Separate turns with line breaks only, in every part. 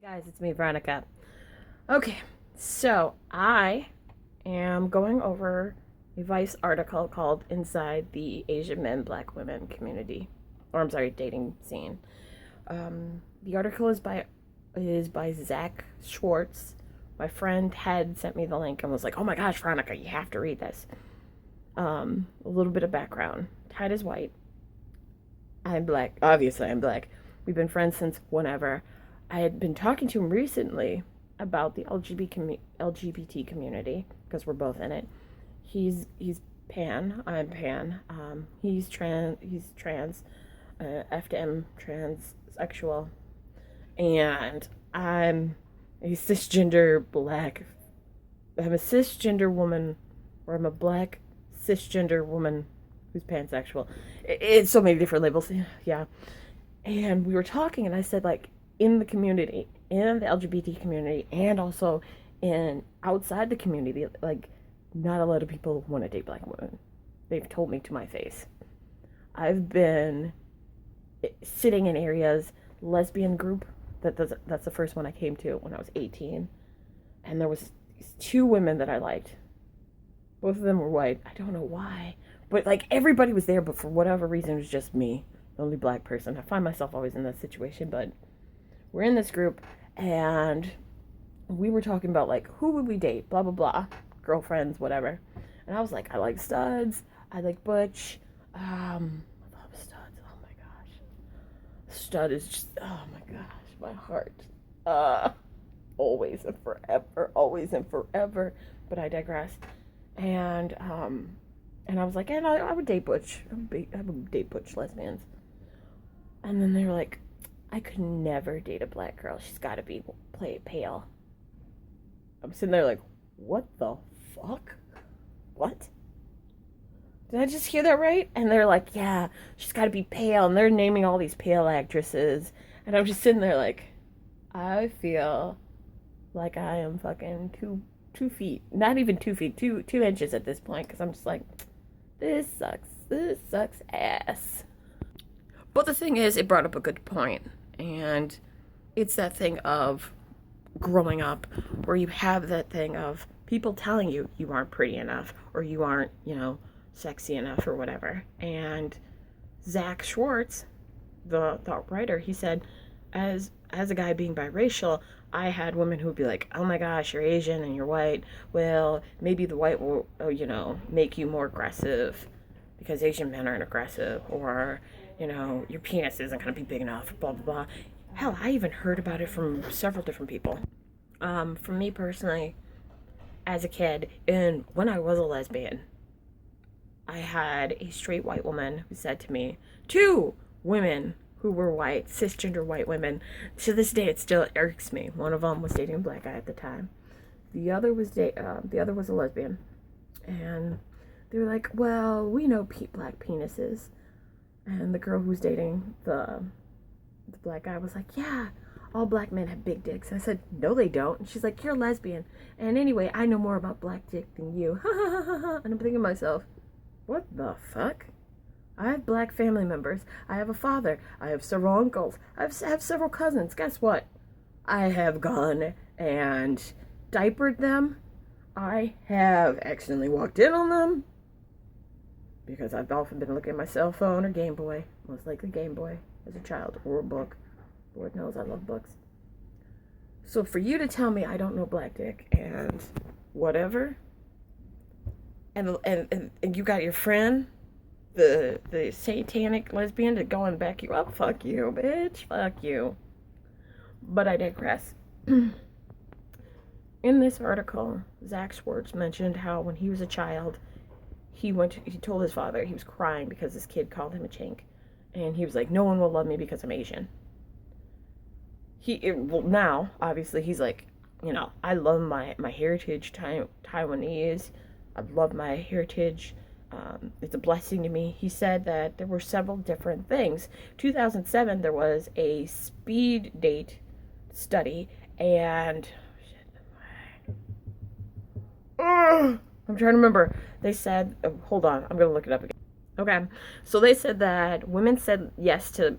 Guys, it's me, Veronica. Okay, so I am going over a Vice article called Inside the Asian Men, Black Women Community. Or I'm sorry, dating scene. The article is by Zach Schwartz. My friend had sent me the link and was like, "Oh my gosh, Veronica, you have to read this." A little bit of background. Tide is white. I'm black. Obviously, I'm black. We've been friends since whenever. I had been talking to him recently about the LGBT community because we're both in it. He's pan. I'm pan. He's trans. He's trans. F to M transsexual, and I'm a cisgender black. I'm a cisgender woman, or I'm a black cisgender woman who's pansexual. It's so many different labels. Yeah. And we were talking, and I said, like, in the community, in the LGBT community, and also in outside the community, like, not a lot of people want to date black women. They've told me to my face. I've been sitting in areas, lesbian group, that's the first one I came to when I was 18, and there was two women that I liked. Both of them were white. I don't know why, but like everybody was there, but for whatever reason, it was just me, the only black person. I find myself always in that situation, but we're in this group, and we were talking about, like, who would we date, blah, blah, blah, girlfriends, whatever. And I was like, I like studs, I like butch, I love studs, oh my gosh. Stud is just, oh my gosh, my heart. Always and forever, but I digress. And I was like, and I would date butch, I would date butch lesbians. And then they were like, I could never date a black girl. She's got to be pale. I'm sitting there like, what the fuck? What? Did I just hear that right? And they're like, yeah, she's got to be pale. And they're naming all these pale actresses. And I'm just sitting there like, I feel like I am fucking 2 feet. Not even 2 feet, 2 inches at this point. Because I'm just like, this sucks. This sucks ass. But the thing is, it brought up a good point, and it's that thing of growing up where you have that thing of people telling you you aren't pretty enough or you aren't, sexy enough or whatever. And Zach Schwartz, the writer, he said, as a guy being biracial, I had women who would be like, oh my gosh, you're Asian and you're white. Well, maybe the white will, make you more aggressive because Asian men aren't aggressive, or your penis isn't going to be big enough, blah, blah, blah. Hell, I even heard about it from several different people. For me personally, as a kid, and when I was a lesbian, I had a straight white woman who said to me, two women who were white, cisgender white women. To this day, it still irks me. One of them was dating a black guy at the time. The other was a lesbian, and they were like, well, we know black penises. And the girl who was dating the black guy was like, yeah, all black men have big dicks. I said, no, they don't. And she's like, you're lesbian. And anyway, I know more about black dick than you. And I'm thinking to myself, what the fuck? I have black family members. I have a father. I have several uncles. I have several cousins. Guess what? I have gone and diapered them. I have accidentally walked in on them. Because I've often been looking at my cell phone or Game Boy, most likely Game Boy, as a child, or a book. Lord knows I love books. So for you to tell me I don't know black dick and whatever, and you got your friend, the satanic lesbian, to go and back you up, fuck you, bitch, fuck you. But I digress. In this article, Zach Schwartz mentioned how when he was a child, he told his father he was crying because this kid called him a chink. And he was like, no one will love me because I'm Asian. Now, obviously, he's like, I love my heritage, Taiwanese. I love my heritage. It's a blessing to me. He said that there were several different things. 2007, there was a speed date study, and I'm trying to remember. They said, hold on, I'm going to look it up again. Okay, so they said that women said yes to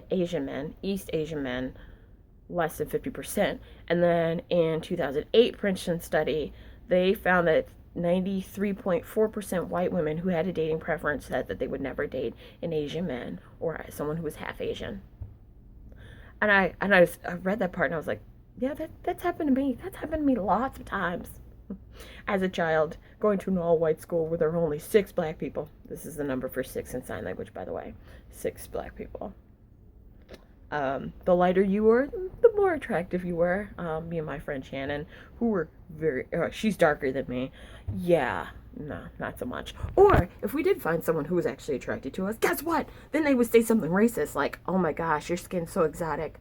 Asian men, East Asian men, less than 50%. And then in 2008 Princeton study, they found that 93.4% white women who had a dating preference said that they would never date an Asian man or someone who was half Asian. And I read that part and I was like, yeah, that's happened to me. That's happened to me lots of times. As a child, going to an all-white school where there were only 6 black people. This is the number for 6 in sign language, by the way. 6 black people. The lighter you were, the more attractive you were. Me and my friend Shannon, who were she's darker than me. Yeah, no, not so much. Or if we did find someone who was actually attracted to us, guess what? Then they would say something racist like, oh my gosh, your skin's so exotic.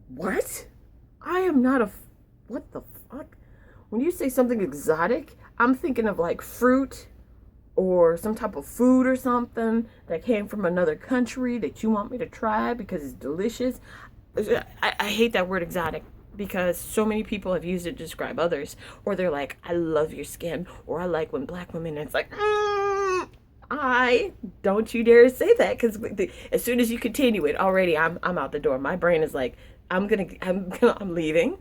What? I am not what the fuck? When you say something exotic, I'm thinking of like fruit or some type of food or something that came from another country that you want me to try because it's delicious. I hate that word exotic because so many people have used it to describe others. Or they're like, I love your skin, or I like when black women, and it's like, I don't you dare say that, because as soon as you continue it, already I'm out the door. My brain is like, I'm leaving.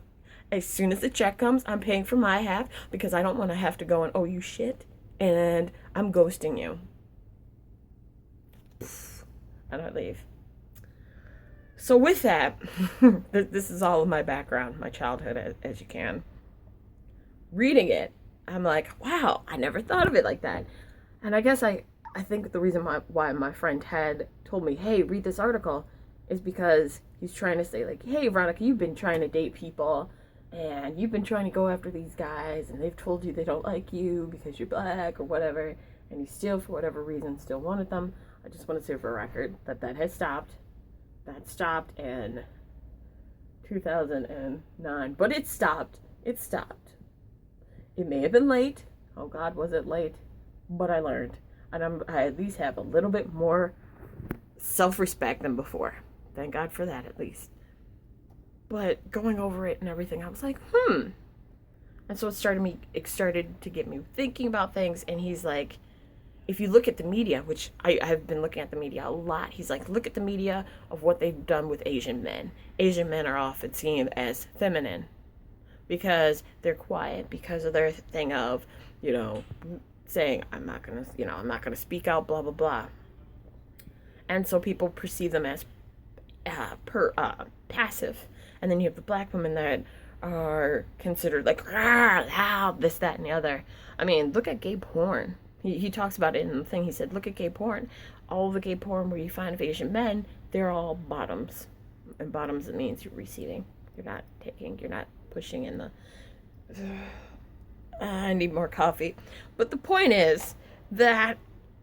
As soon as the check comes, I'm paying for my half because I don't want to have to go and, oh, you shit, and I'm ghosting you. And I leave. So with that, this is all of my background, my childhood, as you can. Reading it, I'm like, wow, I never thought of it like that. And I guess I think the reason why my friend Ted told me, hey, read this article, is because he's trying to say, like, hey, Veronica, you've been trying to date people, and you've been trying to go after these guys, and they've told you they don't like you because you're black or whatever, and you still, for whatever reason, still wanted them. I just want to say for a record that has stopped. That stopped in 2009, but it stopped. It stopped. It may have been late. Oh God, was it late? But I learned, and I at least have a little bit more self-respect than before. Thank God for that, at least. But going over it and everything, I was like, And so it started to get me thinking about things. And he's like, if you look at the media, which I've been looking at the media a lot, he's like, look at the media of what they've done with Asian men. Asian men are often seen as feminine because they're quiet, because of their thing of, saying, I'm not gonna speak out, blah, blah, blah. And so people perceive them as passive. And then you have the black women that are considered like, loud, this, that, and the other. I mean, look at gay porn. He talks about it in the thing. He said, look at gay porn. All the gay porn where you find of Asian men, they're all bottoms. And bottoms, it means you're receiving. You're not taking, you're not pushing in the... I need more coffee. But the point is that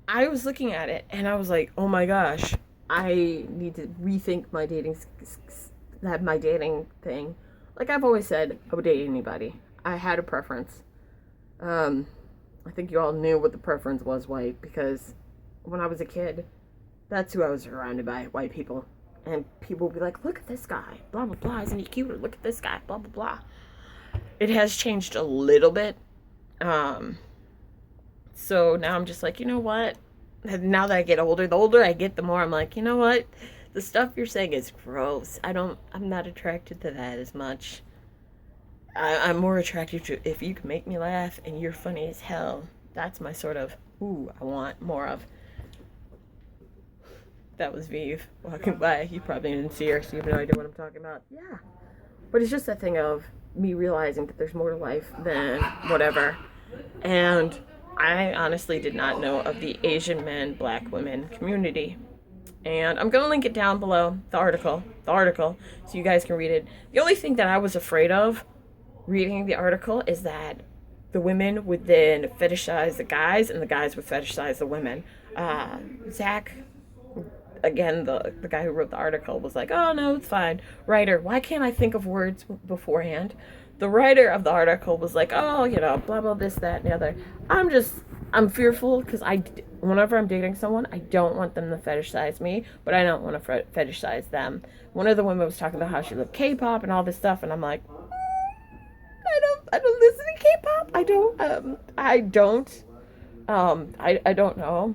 I was looking at it and I was like, oh my gosh, I need to rethink my dating thing. Like I've always said, I would date anybody. I had a preference. I think you all knew what the preference was, white, because when I was a kid, that's who I was surrounded by, white people. And people would be like, look at this guy, blah, blah, blah, isn't he cute? Or look at this guy, blah, blah, blah. It has changed a little bit. So now I'm just like, you know what? Now that I get older, the older I get, the more I'm like, you know what? The stuff you're saying is gross. I'm not attracted to that as much. I'm more attracted to if you can make me laugh and you're funny as hell. That's my sort of, I want more of. That was Vive walking by. You probably didn't see her, so you have no idea what I'm talking about. Yeah. But it's just that thing of me realizing that there's more to life than whatever. And I honestly did not know of the Asian men, black women community. And I'm going to link it down below, the article, so you guys can read it. The only thing that I was afraid of reading the article is that the women would then fetishize the guys and the guys would fetishize the women. Zach, again, the guy who wrote the article was like, oh no, it's fine. Writer, why can't I think of words beforehand? The writer of the article was like, oh, blah, blah, this, that, and the other. I'm fearful because whenever I'm dating someone, I don't want them to fetishize me, but I don't want to fetishize them. One of the women was talking about how she loved K-pop and all this stuff, and I'm like, I don't listen to K-pop. I don't know.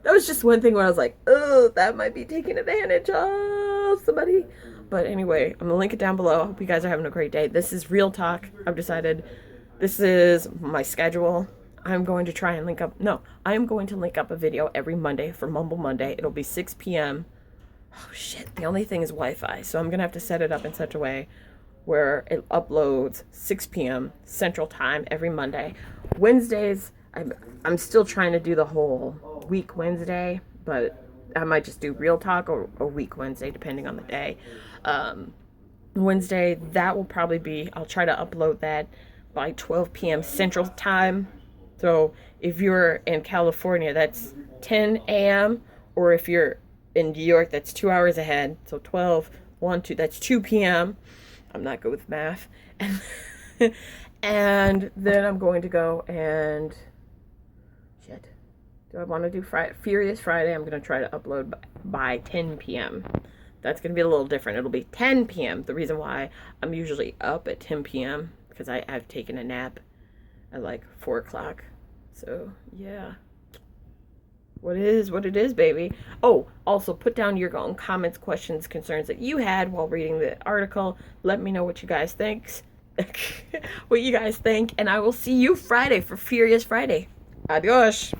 That was just one thing where I was like, oh, that might be taken advantage of. somebody. But anyway, I'm gonna link it down below. I hope you guys are having a great day. This is real talk. I've decided this is my schedule. I'm going to try and link up. No, I am going to link up a video every Monday for Mumble Monday. It'll be 6 p.m. Oh shit, the only thing is Wi-Fi. So I'm going to have to set it up in such a way where it uploads 6 p.m. Central Time every Monday. Wednesdays, I'm still trying to do the whole week Wednesday, but I might just do real talk or week Wednesday, depending on the day. Wednesday, that will probably be, I'll try to upload that by 12 p.m. Central Time. So if you're in California, that's 10 a.m. Or if you're in New York, that's 2 hours ahead. So 12, 1, 2, that's 2 p.m. I'm not good with math. And then I'm going to go and, shit, do I want to do Furious Friday? I'm going to try to upload by 10 p.m. That's going to be a little different. It'll be 10 p.m. The reason why I'm usually up at 10 p.m. because I've taken a nap at like 4 o'clock. So, yeah. What it is, baby. Oh, also put down your own comments, questions, concerns that you had while reading the article. Let me know what you guys think. And I will see you Friday for Furious Friday. Adios.